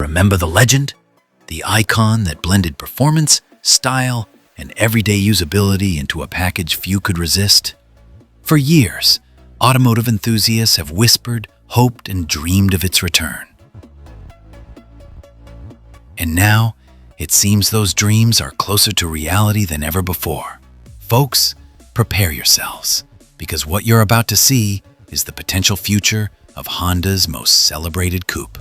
Remember the legend? The icon that blended performance, style, and everyday usability into a package few could resist? For years, automotive enthusiasts have whispered, hoped, and dreamed of its return. And now, it seems those dreams are closer to reality than ever before. Folks, prepare yourselves, because what you're about to see is the potential future of Honda's most celebrated coupe.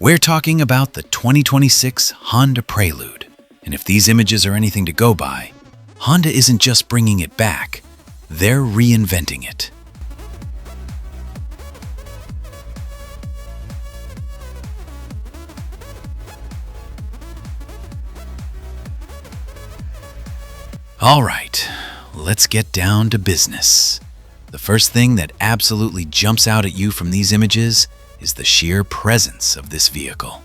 We're talking about the 2026 Honda Prelude, and if these images are anything to go by, Honda isn't just bringing it back, they're reinventing it. All right, let's get down to business. The first thing that absolutely jumps out at you from these images is the sheer presence of this vehicle.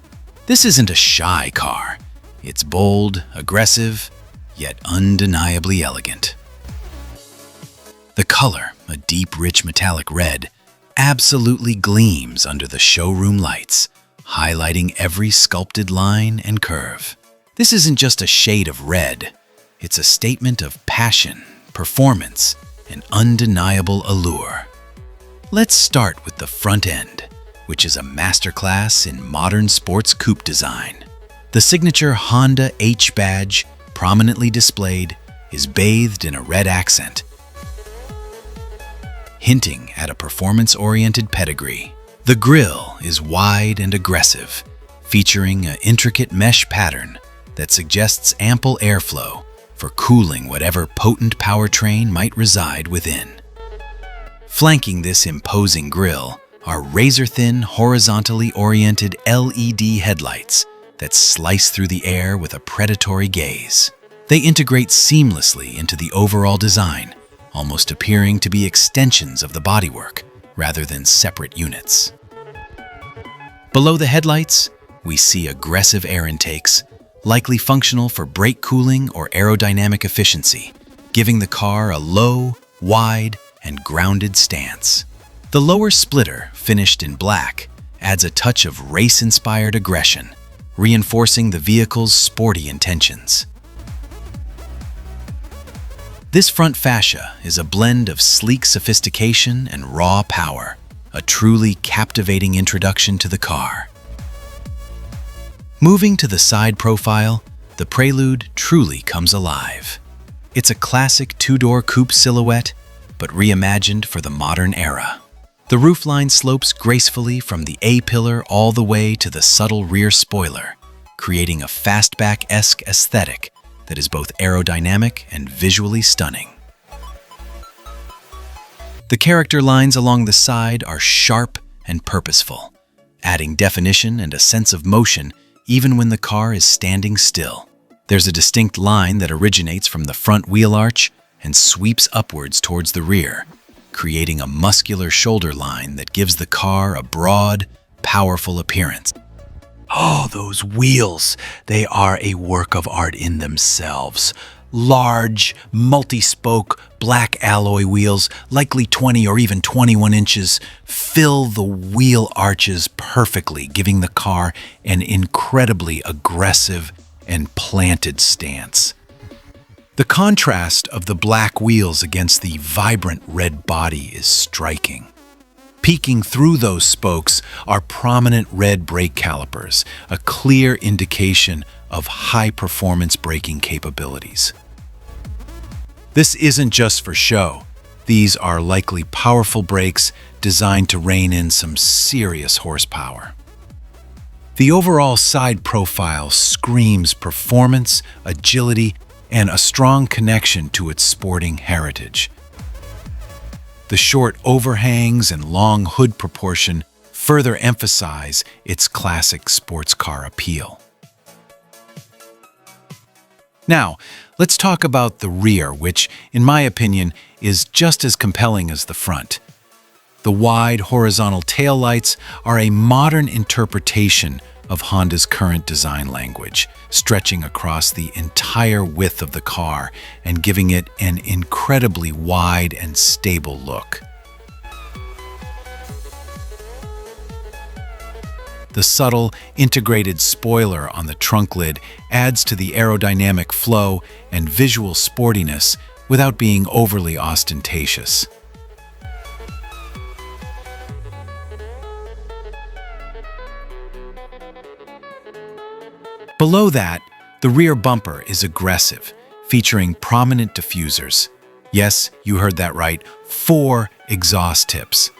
This isn't a shy car. It's bold, aggressive, yet undeniably elegant. The color, a deep, rich metallic red, absolutely gleams under the showroom lights, highlighting every sculpted line and curve. This isn't just a shade of red. It's a statement of passion, performance, and undeniable allure. Let's start with the front end, which is a masterclass in modern sports coupe design. The signature Honda H badge, prominently displayed, is bathed in a red accent, hinting at a performance-oriented pedigree. The grille is wide and aggressive, featuring an intricate mesh pattern that suggests ample airflow for cooling whatever potent powertrain might reside within. Flanking this imposing grille are razor-thin, horizontally oriented LED headlights that slice through the air with a predatory gaze. They integrate seamlessly into the overall design, almost appearing to be extensions of the bodywork rather than separate units. Below the headlights, we see aggressive air intakes, likely functional for brake cooling or aerodynamic efficiency, giving the car a low, wide, and grounded stance. The lower splitter, finished in black, adds a touch of race-inspired aggression, reinforcing the vehicle's sporty intentions. This front fascia is a blend of sleek sophistication and raw power, a truly captivating introduction to the car. Moving to the side profile, the Prelude truly comes alive. It's a classic two-door coupe silhouette, but reimagined for the modern era. The roofline slopes gracefully from the A-pillar all the way to the subtle rear spoiler, creating a fastback-esque aesthetic that is both aerodynamic and visually stunning. The character lines along the side are sharp and purposeful, adding definition and a sense of motion even when the car is standing still. There's a distinct line that originates from the front wheel arch and sweeps upwards towards the rear, creating a muscular shoulder line that gives the car a broad, powerful appearance. Oh, those wheels! They are a work of art in themselves. Large, multi-spoke, black alloy wheels, likely 20 or even 21 inches, fill the wheel arches perfectly, giving the car an incredibly aggressive and planted stance. The contrast of the black wheels against the vibrant red body is striking. Peeking through those spokes are prominent red brake calipers, a clear indication of high-performance braking capabilities. This isn't just for show. These are likely powerful brakes designed to rein in some serious horsepower. The overall side profile screams performance, agility, and a strong connection to its sporting heritage. The short overhangs and long hood proportion further emphasize its classic sports car appeal. Now, let's talk about the rear, which, in my opinion, is just as compelling as the front. The wide horizontal taillights are a modern interpretation of Honda's current design language, stretching across the entire width of the car and giving it an incredibly wide and stable look. The subtle, integrated spoiler on the trunk lid adds to the aerodynamic flow and visual sportiness without being overly ostentatious. Below that, the rear bumper is aggressive, featuring prominent diffusers. Yes, you heard that right, 4 exhaust tips.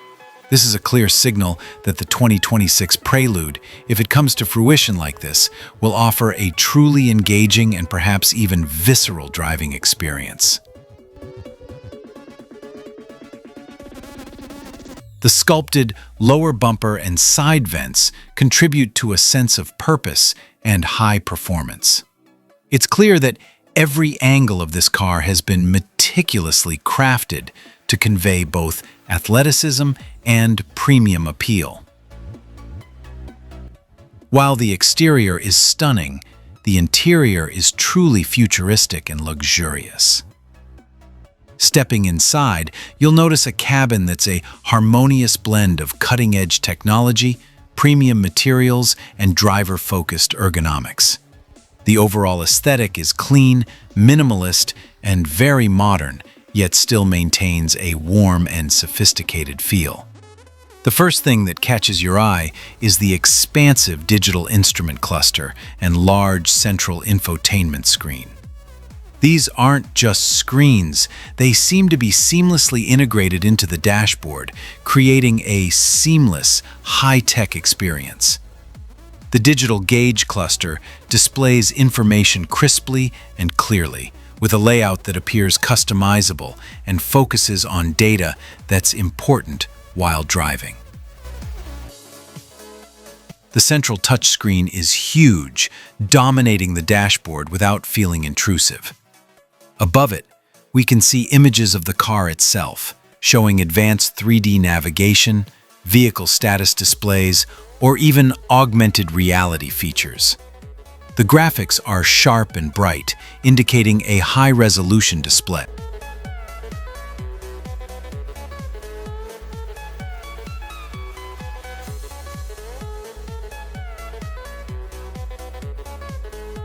This is a clear signal that the 2026 Prelude, if it comes to fruition like this, will offer a truly engaging and perhaps even visceral driving experience. The sculpted lower bumper and side vents contribute to a sense of purpose and high performance. It's clear that every angle of this car has been meticulously crafted to convey both athleticism and premium appeal. While the exterior is stunning, the interior is truly futuristic and luxurious. Stepping inside, you'll notice a cabin that's a harmonious blend of cutting-edge technology, premium materials, and driver-focused ergonomics. The overall aesthetic is clean, minimalist, and very modern, yet still maintains a warm and sophisticated feel. The first thing that catches your eye is the expansive digital instrument cluster and large central infotainment screen. These aren't just screens, they seem to be seamlessly integrated into the dashboard, creating a seamless, high-tech experience. The digital gauge cluster displays information crisply and clearly, with a layout that appears customizable and focuses on data that's important while driving. The central touchscreen is huge, dominating the dashboard without feeling intrusive. Above it, we can see images of the car itself, showing advanced 3D navigation, vehicle status displays, or even augmented reality features. The graphics are sharp and bright, indicating a high-resolution display.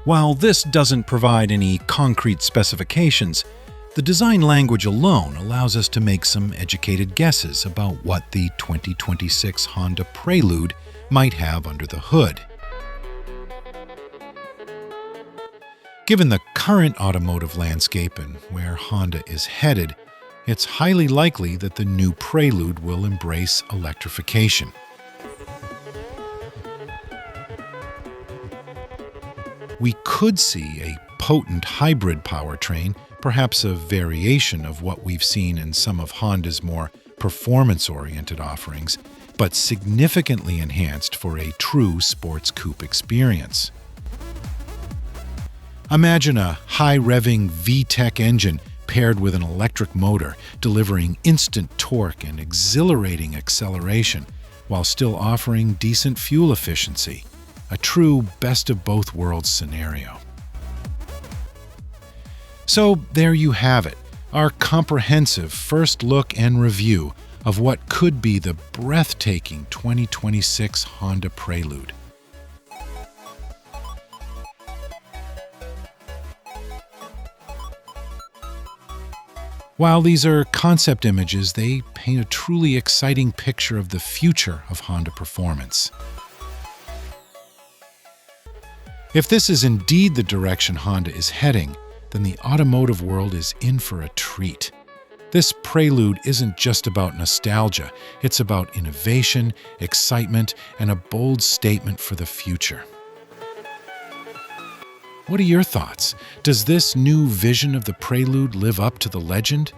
While this doesn't provide any concrete specifications, the design language alone allows us to make some educated guesses about what the 2026 Honda Prelude might have under the hood. Given the current automotive landscape and where Honda is headed, it's highly likely that the new Prelude will embrace electrification. We could see a potent hybrid powertrain, perhaps a variation of what we've seen in some of Honda's more performance-oriented offerings, but significantly enhanced for a true sports coupe experience. Imagine a high-revving VTEC engine paired with an electric motor, delivering instant torque and exhilarating acceleration, while still offering decent fuel efficiency. A true best-of-both-worlds scenario. So there you have it, our comprehensive first look and review of what could be the breathtaking 2026 Honda Prelude. While these are concept images, they paint a truly exciting picture of the future of Honda performance. If this is indeed the direction Honda is heading, then the automotive world is in for a treat. This Prelude isn't just about nostalgia, it's about innovation, excitement, and a bold statement for the future. What are your thoughts? Does this new vision of the Prelude live up to the legend?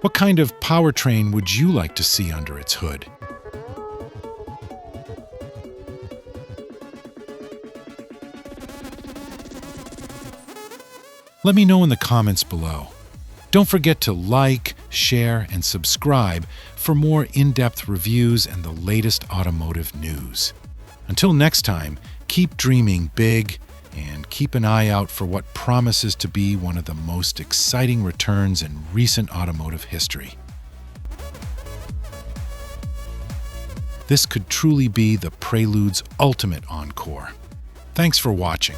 What kind of powertrain would you like to see under its hood? Let me know in the comments below. Don't forget to like, share, and subscribe for more in-depth reviews and the latest automotive news. Until next time, keep dreaming big and keep an eye out for what promises to be one of the most exciting returns in recent automotive history. This could truly be the Prelude's ultimate encore. Thanks for watching.